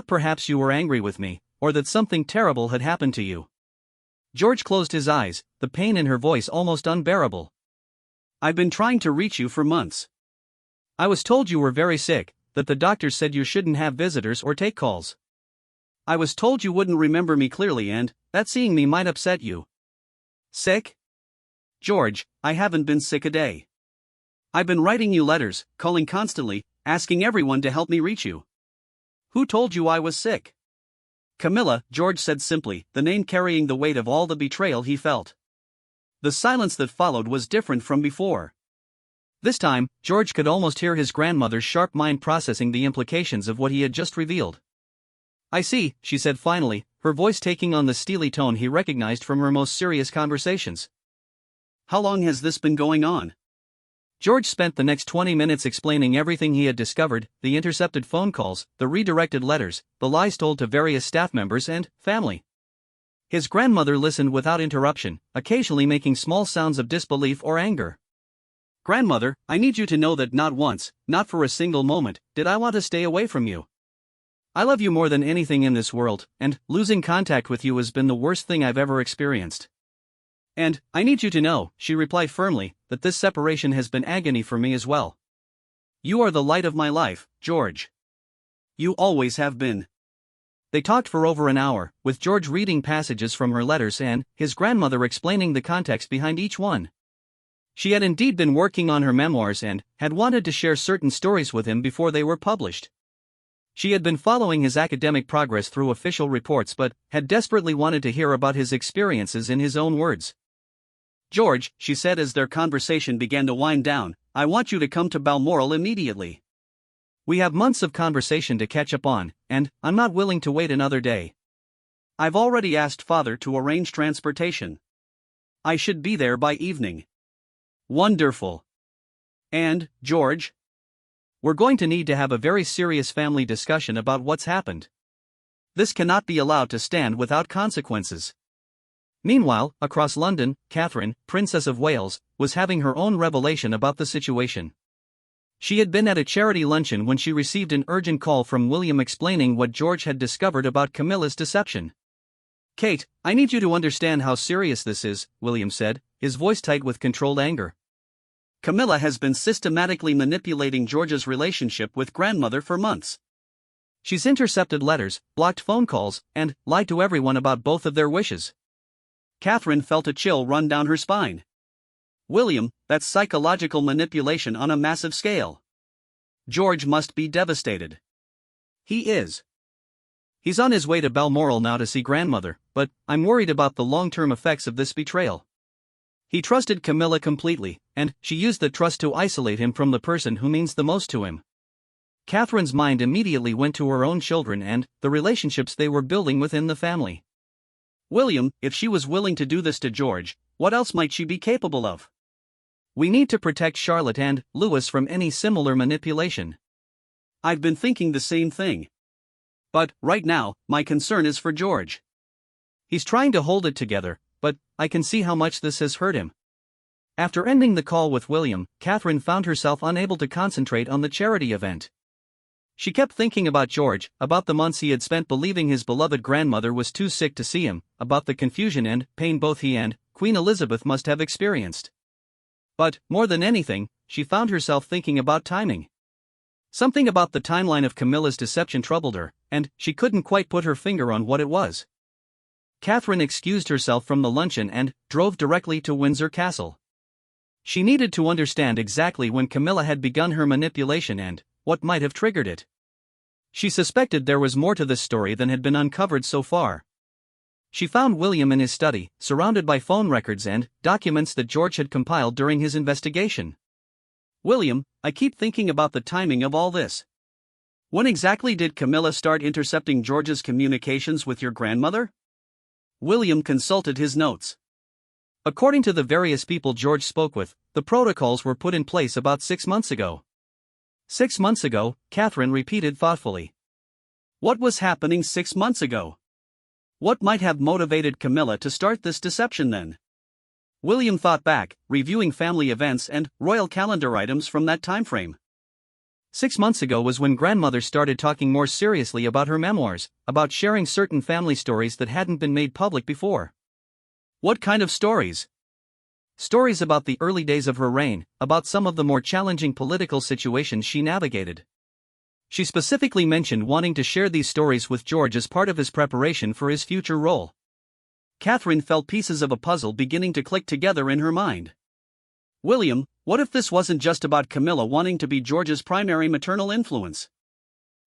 perhaps you were angry with me, or that something terrible had happened to you. George closed his eyes, the pain in her voice almost unbearable. I've been trying to reach you for months. I was told you were very sick, that the doctors said you shouldn't have visitors or take calls. I was told you wouldn't remember me clearly and that seeing me might upset you. Sick? George, I haven't been sick a day. I've been writing you letters, calling constantly, asking everyone to help me reach you. Who told you I was sick? Camilla, George said simply, the name carrying the weight of all the betrayal he felt. The silence that followed was different from before. This time, George could almost hear his grandmother's sharp mind processing the implications of what he had just revealed. I see, she said finally, her voice taking on the steely tone he recognized from her most serious conversations. How long has this been going on? George spent the next 20 minutes explaining everything he had discovered, the intercepted phone calls, the redirected letters, the lies told to various staff members and family. His grandmother listened without interruption, occasionally making small sounds of disbelief or anger. Grandmother, I need you to know that not once, not for a single moment, did I want to stay away from you. I love you more than anything in this world, and losing contact with you has been the worst thing I've ever experienced. And I need you to know, she replied firmly, that this separation has been agony for me as well. You are the light of my life, George. You always have been. They talked for over an hour, with George reading passages from her letters and his grandmother explaining the context behind each one. She had indeed been working on her memoirs and had wanted to share certain stories with him before they were published. She had been following his academic progress through official reports but had desperately wanted to hear about his experiences in his own words. George, she said as their conversation began to wind down, I want you to come to Balmoral immediately. We have months of conversation to catch up on, and I'm not willing to wait another day. I've already asked Father to arrange transportation. I should be there by evening. Wonderful. And, George? We're going to need to have a very serious family discussion about what's happened. This cannot be allowed to stand without consequences. Meanwhile, across London, Catherine, Princess of Wales, was having her own revelation about the situation. She had been at a charity luncheon when she received an urgent call from William explaining what George had discovered about Camilla's deception. Kate, I need you to understand how serious this is, William said, his voice tight with controlled anger. Camilla has been systematically manipulating George's relationship with grandmother for months. She's intercepted letters, blocked phone calls, and lied to everyone about both of their wishes. Catherine felt a chill run down her spine. William, that's psychological manipulation on a massive scale. George must be devastated. He is. He's on his way to Balmoral now to see grandmother, but I'm worried about the long-term effects of this betrayal. He trusted Camilla completely, and she used the trust to isolate him from the person who means the most to him. Catherine's mind immediately went to her own children and the relationships they were building within the family. William, if she was willing to do this to George, what else might she be capable of? We need to protect Charlotte and Louis from any similar manipulation. I've been thinking the same thing. But, right now, my concern is for George. He's trying to hold it together, but I can see how much this has hurt him. After ending the call with William, Catherine found herself unable to concentrate on the charity event. She kept thinking about George, about the months he had spent believing his beloved grandmother was too sick to see him, about the confusion and pain both he and Queen Elizabeth must have experienced. But, more than anything, she found herself thinking about timing. Something about the timeline of Camilla's deception troubled her, and she couldn't quite put her finger on what it was. Catherine excused herself from the luncheon and drove directly to Windsor Castle. She needed to understand exactly when Camilla had begun her manipulation and what might have triggered it. She suspected there was more to this story than had been uncovered so far. She found William in his study, surrounded by phone records and documents that George had compiled during his investigation. William, I keep thinking about the timing of all this. When exactly did Camilla start intercepting George's communications with your grandmother? William consulted his notes. According to the various people George spoke with, the protocols were put in place about 6 months ago. 6 months ago, Catherine repeated thoughtfully. What was happening 6 months ago? What might have motivated Camilla to start this deception then? William thought back, reviewing family events and royal calendar items from that time frame. 6 months ago was when grandmother started talking more seriously about her memoirs, about sharing certain family stories that hadn't been made public before. What kind of stories? Stories about the early days of her reign, about some of the more challenging political situations she navigated. She specifically mentioned wanting to share these stories with George as part of his preparation for his future role. Catherine felt pieces of a puzzle beginning to click together in her mind. William, what if this wasn't just about Camilla wanting to be George's primary maternal influence?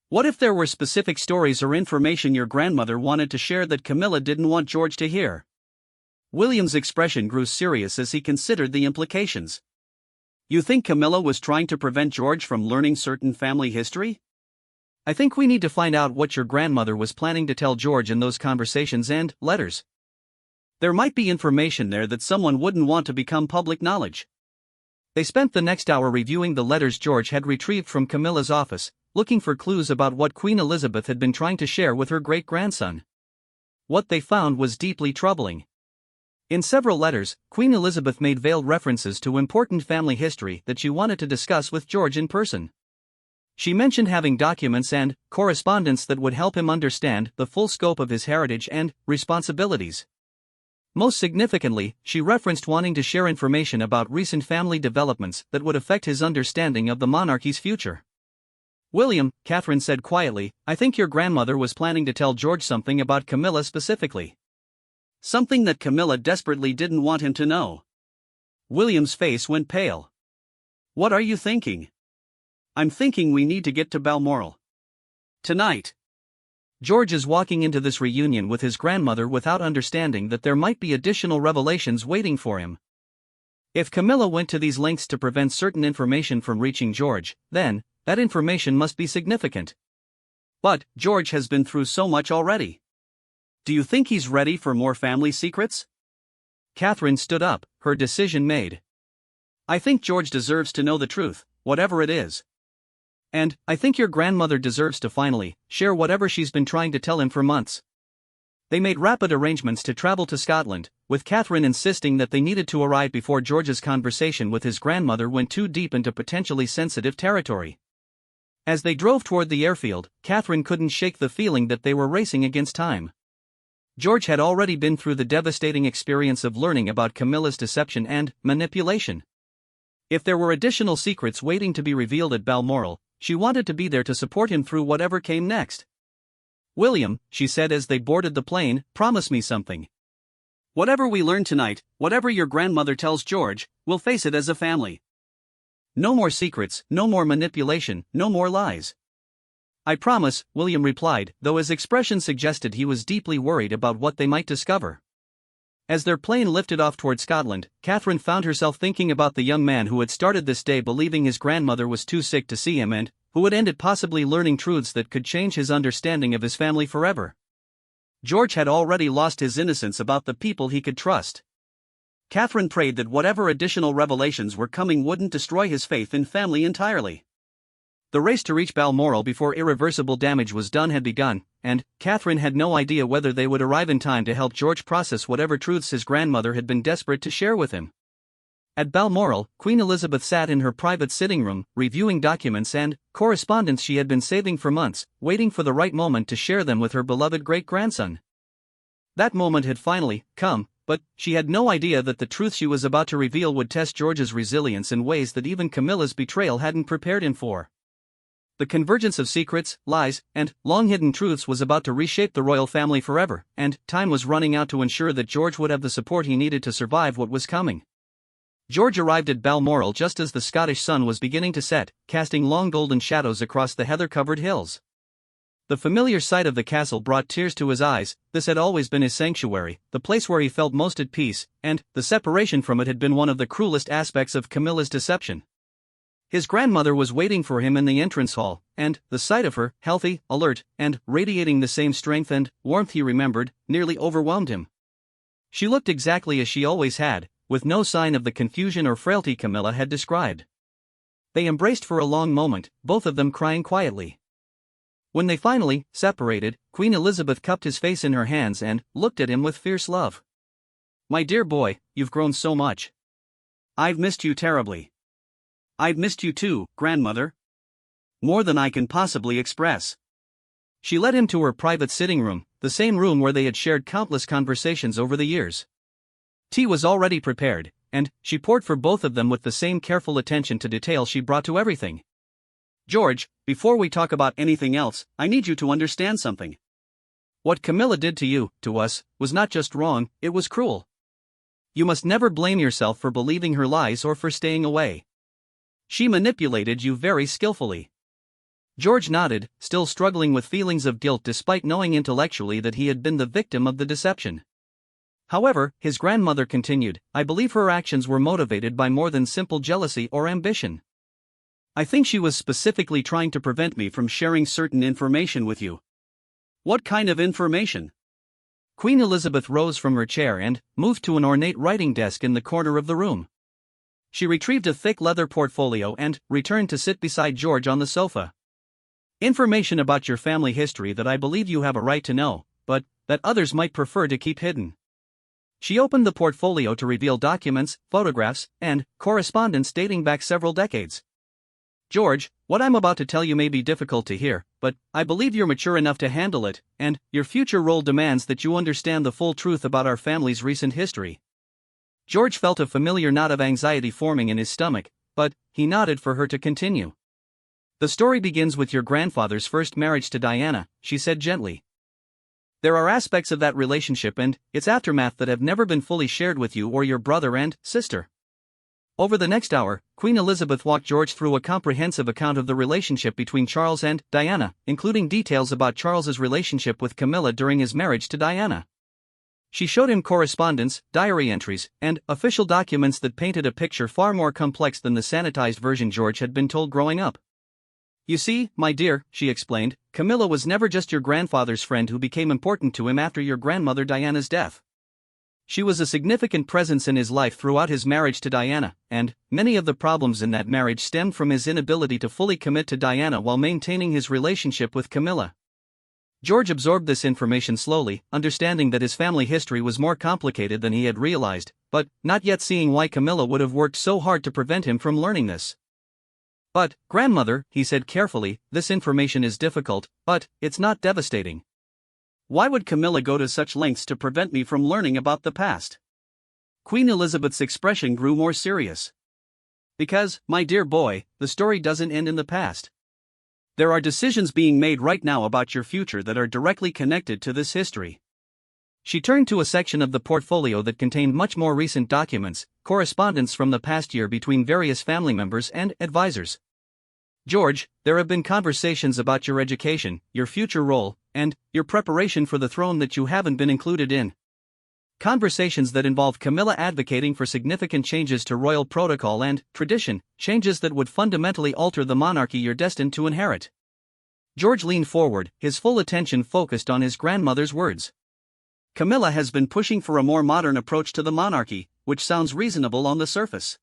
What if there were specific stories or information your grandmother wanted to share that Camilla didn't want George to hear? William's expression grew serious as he considered the implications. You think Camilla was trying to prevent George from learning certain family history? I think we need to find out what your grandmother was planning to tell George in those conversations and letters. There might be information there that someone wouldn't want to become public knowledge. They spent the next hour reviewing the letters George had retrieved from Camilla's office, looking for clues about what Queen Elizabeth had been trying to share with her great-grandson. What they found was deeply troubling. In several letters, Queen Elizabeth made veiled references to important family history that she wanted to discuss with George in person. She mentioned having documents and correspondence that would help him understand the full scope of his heritage and responsibilities. Most significantly, she referenced wanting to share information about recent family developments that would affect his understanding of the monarchy's future. "William," Catherine said quietly, "I think your grandmother was planning to tell George something about Camilla specifically. Something that Camilla desperately didn't want him to know." William's face went pale. "What are you thinking?" "I'm thinking we need to get to Balmoral tonight." George is walking into this reunion with his grandmother without understanding that there might be additional revelations waiting for him. If Camilla went to these lengths to prevent certain information from reaching George, then that information must be significant. But George has been through so much already. Do you think he's ready for more family secrets? Catherine stood up, her decision made. "I think George deserves to know the truth, whatever it is. And I think your grandmother deserves to finally share whatever she's been trying to tell him for months." They made rapid arrangements to travel to Scotland, with Catherine insisting that they needed to arrive before George's conversation with his grandmother went too deep into potentially sensitive territory. As they drove toward the airfield, Catherine couldn't shake the feeling that they were racing against time. George had already been through the devastating experience of learning about Camilla's deception and manipulation. If there were additional secrets waiting to be revealed at Balmoral, she wanted to be there to support him through whatever came next. "William," she said as they boarded the plane, "promise me something. Whatever we learn tonight, whatever your grandmother tells George, we'll face it as a family. No more secrets, no more manipulation, no more lies." "I promise," William replied, though his expression suggested he was deeply worried about what they might discover. As their plane lifted off toward Scotland, Catherine found herself thinking about the young man who had started this day believing his grandmother was too sick to see him and who would end it possibly learning truths that could change his understanding of his family forever. George had already lost his innocence about the people he could trust. Catherine prayed that whatever additional revelations were coming wouldn't destroy his faith in family entirely. The race to reach Balmoral before irreversible damage was done had begun, and Catherine had no idea whether they would arrive in time to help George process whatever truths his grandmother had been desperate to share with him. At Balmoral, Queen Elizabeth sat in her private sitting room, reviewing documents and correspondence she had been saving for months, waiting for the right moment to share them with her beloved great-grandson. That moment had finally come, but she had no idea that the truth she was about to reveal would test George's resilience in ways that even Camilla's betrayal hadn't prepared him for. The convergence of secrets, lies, and long-hidden truths was about to reshape the royal family forever, and time was running out to ensure that George would have the support he needed to survive what was coming. George arrived at Balmoral just as the Scottish sun was beginning to set, casting long golden shadows across the heather-covered hills. The familiar sight of the castle brought tears to his eyes. This had always been his sanctuary, the place where he felt most at peace, and the separation from it had been one of the cruelest aspects of Camilla's deception. His grandmother was waiting for him in the entrance hall, and the sight of her, healthy, alert, and radiating the same strength and warmth he remembered, nearly overwhelmed him. She looked exactly as she always had, with no sign of the confusion or frailty Camilla had described. They embraced for a long moment, both of them crying quietly. When they finally separated, Queen Elizabeth cupped his face in her hands and looked at him with fierce love. "My dear boy, you've grown so much. I've missed you terribly." "I've missed you too, grandmother. More than I can possibly express." She led him to her private sitting room, the same room where they had shared countless conversations over the years. Tea was already prepared, and she poured for both of them with the same careful attention to detail she brought to everything. "George, before we talk about anything else, I need you to understand something. What Camilla did to you, to us, was not just wrong, it was cruel. You must never blame yourself for believing her lies or for staying away. She manipulated you very skillfully." George nodded, still struggling with feelings of guilt despite knowing intellectually that he had been the victim of the deception. However, his grandmother continued, "I believe her actions were motivated by more than simple jealousy or ambition. I think she was specifically trying to prevent me from sharing certain information with you." "What kind of information?" Queen Elizabeth rose from her chair and moved to an ornate writing desk in the corner of the room. She retrieved a thick leather portfolio and returned to sit beside George on the sofa. "Information about your family history that I believe you have a right to know, but that others might prefer to keep hidden." She opened the portfolio to reveal documents, photographs, and correspondence dating back several decades. George, what I'm about to tell you may be difficult to hear, but I believe you're mature enough to handle it, and your future role demands that you understand the full truth about our family's recent history. George felt a familiar knot of anxiety forming in his stomach, but he nodded for her to continue. The story begins with your grandfather's first marriage to Diana, she said gently. There are aspects of that relationship and its aftermath that have never been fully shared with you or your brother and sister. Over the next hour, Queen Elizabeth walked George through a comprehensive account of the relationship between Charles and Diana, including details about Charles's relationship with Camilla during his marriage to Diana. She showed him correspondence, diary entries, and official documents that painted a picture far more complex than the sanitized version George had been told growing up. You see, my dear, she explained, Camilla was never just your grandfather's friend who became important to him after your grandmother Diana's death. She was a significant presence in his life throughout his marriage to Diana, and many of the problems in that marriage stemmed from his inability to fully commit to Diana while maintaining his relationship with Camilla. George absorbed this information slowly, understanding that his family history was more complicated than he had realized, but not yet seeing why Camilla would have worked so hard to prevent him from learning this. But, grandmother, he said carefully, this information is difficult, but it's not devastating. Why would Camilla go to such lengths to prevent me from learning about the past? Queen Elizabeth's expression grew more serious. Because, my dear boy, the story doesn't end in the past. There are decisions being made right now about your future that are directly connected to this history. She turned to a section of the portfolio that contained much more recent documents, correspondence from the past year between various family members and advisors. George, there have been conversations about your education, your future role, and your preparation for the throne that you haven't been included in. Conversations that involve Camilla advocating for significant changes to royal protocol and tradition, changes that would fundamentally alter the monarchy you're destined to inherit. George leaned forward, his full attention focused on his grandmother's words. Camilla has been pushing for a more modern approach to the monarchy, which sounds reasonable on the surface.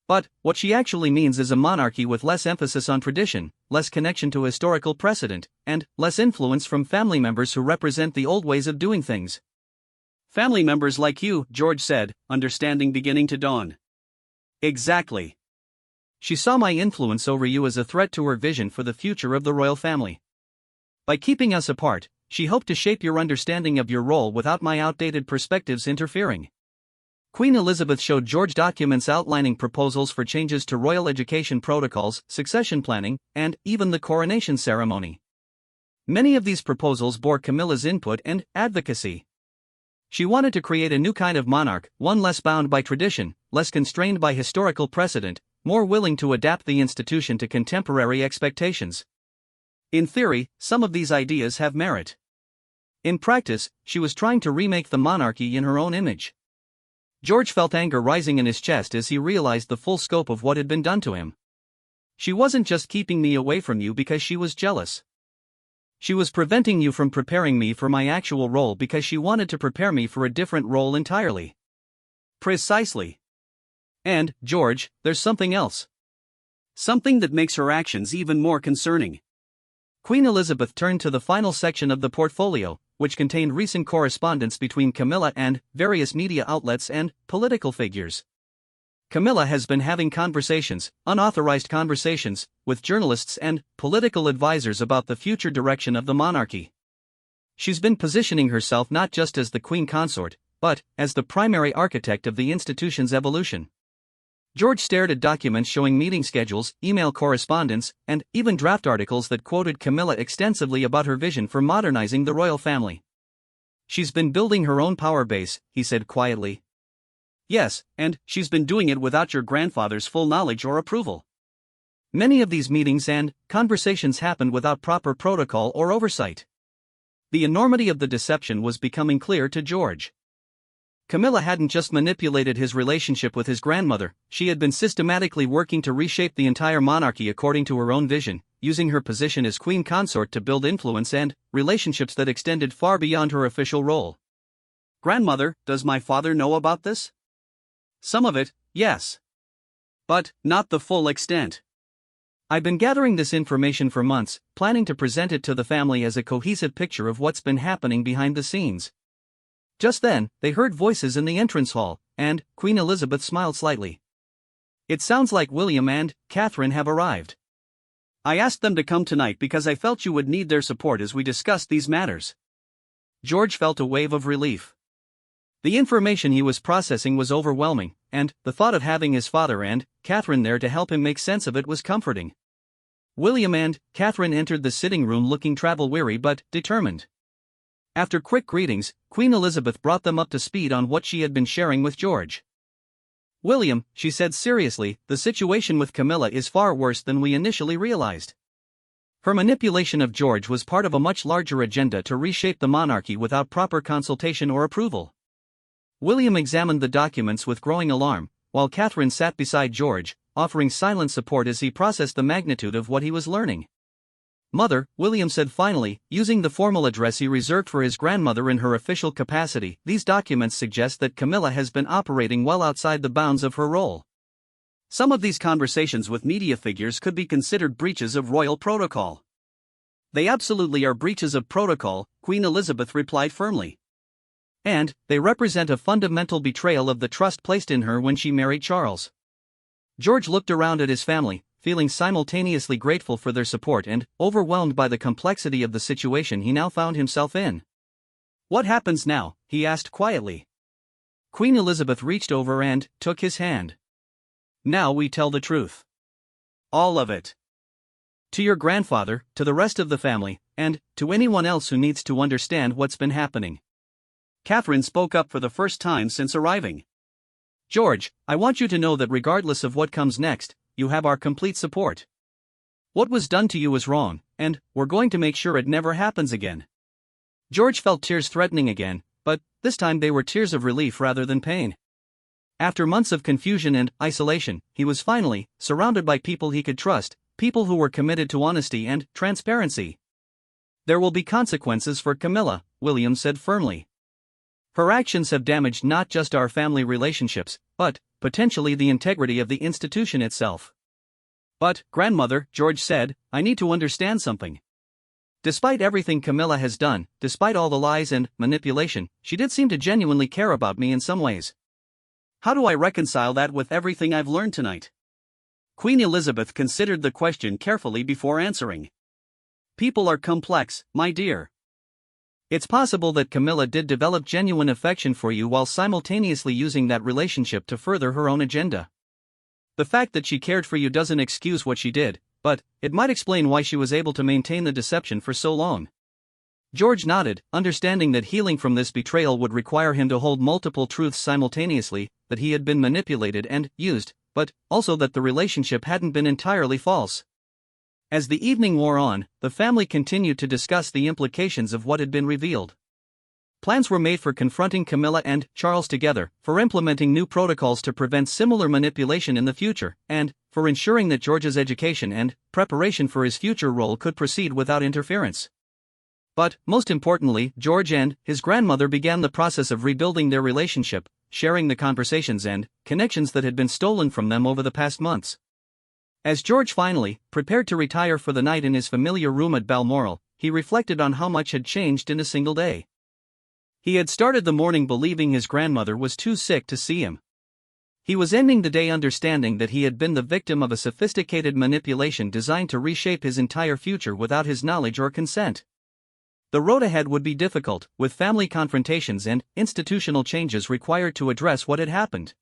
But what she actually means is a monarchy with less emphasis on tradition, less connection to historical precedent, and less influence from family members who represent the old ways of doing things. Family members like you, George said, understanding beginning to dawn. Exactly. She saw my influence over you as a threat to her vision for the future of the royal family. By keeping us apart, she hoped to shape your understanding of your role without my outdated perspectives interfering. Queen Elizabeth showed George documents outlining proposals for changes to royal education protocols, succession planning, and even the coronation ceremony. Many of these proposals bore Camilla's input and advocacy. She wanted to create a new kind of monarch, one less bound by tradition, less constrained by historical precedent, more willing to adapt the institution to contemporary expectations. In theory, some of these ideas have merit. In practice, she was trying to remake the monarchy in her own image. George felt anger rising in his chest as he realized the full scope of what had been done to him. She wasn't just keeping me away from you because she was jealous. She was preventing you from preparing me for my actual role because she wanted to prepare me for a different role entirely. Precisely. And, George, there's something else. Something that makes her actions even more concerning. Queen Elizabeth turned to the final section of the portfolio, which contained recent correspondence between Camilla and various media outlets and political figures. Camilla has been having conversations, unauthorized conversations, with journalists and political advisors about the future direction of the monarchy. She's been positioning herself not just as the queen consort, but as the primary architect of the institution's evolution. George stared at documents showing meeting schedules, email correspondence, and even draft articles that quoted Camilla extensively about her vision for modernizing the royal family. She's been building her own power base, he said quietly. Yes, and she's been doing it without your grandfather's full knowledge or approval. Many of these meetings and conversations happened without proper protocol or oversight. The enormity of the deception was becoming clear to George. Camilla hadn't just manipulated his relationship with his grandmother, she had been systematically working to reshape the entire monarchy according to her own vision, using her position as queen consort to build influence and relationships that extended far beyond her official role. Grandmother, does my father know about this? Some of it, yes. But not the full extent. I've been gathering this information for months, planning to present it to the family as a cohesive picture of what's been happening behind the scenes. Just then, they heard voices in the entrance hall, and Queen Elizabeth smiled slightly. "It sounds like William and Catherine have arrived. I asked them to come tonight because I felt you would need their support as we discussed these matters." George felt a wave of relief. The information he was processing was overwhelming, and the thought of having his father and Catherine there to help him make sense of it was comforting. William and Catherine entered the sitting room looking travel-weary but determined. After quick greetings, Queen Elizabeth brought them up to speed on what she had been sharing with George. "William," she said seriously, "the situation with Camilla is far worse than we initially realized. Her manipulation of George was part of a much larger agenda to reshape the monarchy without proper consultation or approval." William examined the documents with growing alarm, while Catherine sat beside George, offering silent support as he processed the magnitude of what he was learning. "Mother," William said finally, using the formal address he reserved for his grandmother in her official capacity, "these documents suggest that Camilla has been operating well outside the bounds of her role. Some of these conversations with media figures could be considered breaches of royal protocol." "They absolutely are breaches of protocol," Queen Elizabeth replied firmly. "And they represent a fundamental betrayal of the trust placed in her when she married Charles." George looked around at his family, feeling simultaneously grateful for their support and overwhelmed by the complexity of the situation he now found himself in. "What happens now?" he asked quietly. Queen Elizabeth reached over and took his hand. "Now we tell the truth. All of it. To your grandfather, to the rest of the family, and to anyone else who needs to understand what's been happening." Catherine spoke up for the first time since arriving. "George, I want you to know that regardless of what comes next, you have our complete support. What was done to you was wrong, and we're going to make sure it never happens again." George felt tears threatening again, but this time they were tears of relief rather than pain. After months of confusion and isolation, he was finally surrounded by people he could trust, people who were committed to honesty and transparency. "There will be consequences for Camilla," William said firmly. "Her actions have damaged not just our family relationships, but potentially the integrity of the institution itself." "But, grandmother," George said, "I need to understand something. Despite everything Camilla has done, despite all the lies and manipulation, she did seem to genuinely care about me in some ways. How do I reconcile that with everything I've learned tonight?" Queen Elizabeth considered the question carefully before answering. "People are complex, my dear. It's possible that Camilla did develop genuine affection for you while simultaneously using that relationship to further her own agenda. The fact that she cared for you doesn't excuse what she did, but it might explain why she was able to maintain the deception for so long." George nodded, understanding that healing from this betrayal would require him to hold multiple truths simultaneously, that he had been manipulated and used, but also that the relationship hadn't been entirely false. As the evening wore on, the family continued to discuss the implications of what had been revealed. Plans were made for confronting Camilla and Charles together, for implementing new protocols to prevent similar manipulation in the future, and for ensuring that George's education and preparation for his future role could proceed without interference. But, most importantly, George and his grandmother began the process of rebuilding their relationship, sharing the conversations and connections that had been stolen from them over the past months. As George finally prepared to retire for the night in his familiar room at Balmoral, he reflected on how much had changed in a single day. He had started the morning believing his grandmother was too sick to see him. He was ending the day understanding that he had been the victim of a sophisticated manipulation designed to reshape his entire future without his knowledge or consent. The road ahead would be difficult, with family confrontations and institutional changes required to address what had happened.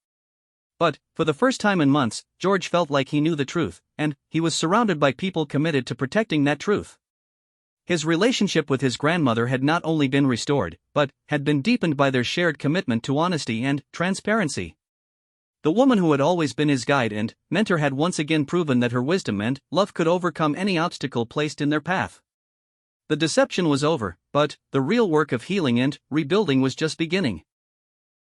But, for the first time in months, George felt like he knew the truth, and he was surrounded by people committed to protecting that truth. His relationship with his grandmother had not only been restored, but had been deepened by their shared commitment to honesty and transparency. The woman who had always been his guide and mentor had once again proven that her wisdom and love could overcome any obstacle placed in their path. The deception was over, but the real work of healing and rebuilding was just beginning.